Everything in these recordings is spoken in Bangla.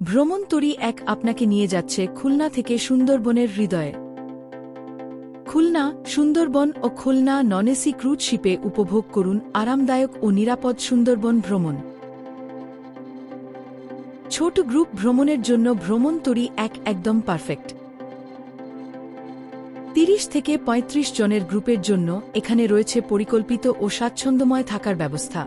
ভ্রমণতরী এক আপনাকে নিয়ে যাচ্ছে খুলনা থেকে সুন্দরবনের হৃদয়ে। খুলনা, সুন্দরবন ও খুলনা নন-এসি ক্রুজ শিপে উপভোগ করুন আরামদায়ক ও নিরাপদ সুন্দরবন ভ্রমণ। ছোট গ্রুপ ভ্রমণের জন্য ভ্রমণতরী একদম পারফেক্ট। ৩০ থেকে ৩৫ জনের গ্রুপের জন্য এখানে রয়েছে পরিকল্পিত ও স্বাচ্ছন্দ্যময় থাকার ব্যবস্থা।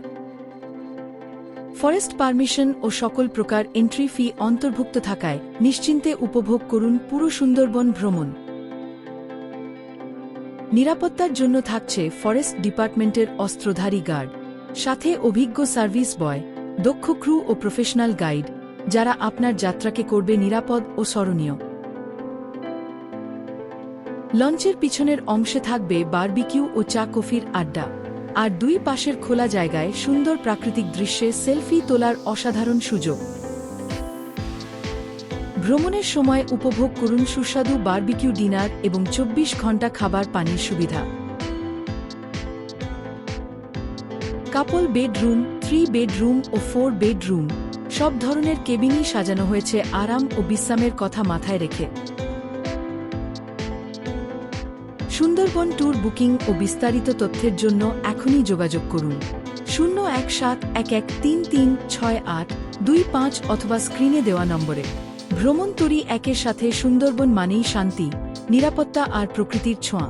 ফরেস্ট পারমিশন ও সকল প্রকার এন্ট্রি ফি অন্তর্ভুক্ত থাকায় নিশ্চিন্তে উপভোগ করুন পুরো সুন্দরবন ভ্রমণ। নিরাপত্তার জন্য থাকছে ফরেস্ট ডিপার্টমেন্টের অস্ত্রধারী গার্ড, সাথে অভিজ্ঞ সার্ভিস বয়, দক্ষ ক্রু ও প্রফেশনাল গাইড, যারা আপনার যাত্রাকে করবে নিরাপদ ও স্মরণীয়। লঞ্চের পিছনের অংশে থাকবে বারবিকিউ ও চা কফির আড্ডা, আর দুই পাশের খোলা জায়গায় সুন্দর প্রাকৃতিক দৃশ্যে সেলফি তোলার অসাধারণ সুযোগ। ভ্রমণের সময় উপভোগ করুন সুস্বাদু বারবিকিউ ডিনার এবং ২৪ ঘন্টা খাবার পানির সুবিধা। কাপল বেডরুম, 3 বেডরুম ও 4 বেডরুম সব ধরনের কেবিনই সাজানো হয়েছে আরাম ও বিশ্রামের কথা মাথায় রেখে। সুন্দরবন ট্যুর বুকিং ও বিস্তারিত তথ্যের জন্য এখনই যোগাযোগ করুন 01711336825 অথবা স্ক্রিনে দেওয়া নম্বরে। ভ্রমণতরী একের সাথে সুন্দরবন মানেই শান্তি, নিরাপত্তা আর প্রকৃতির ছোঁয়া।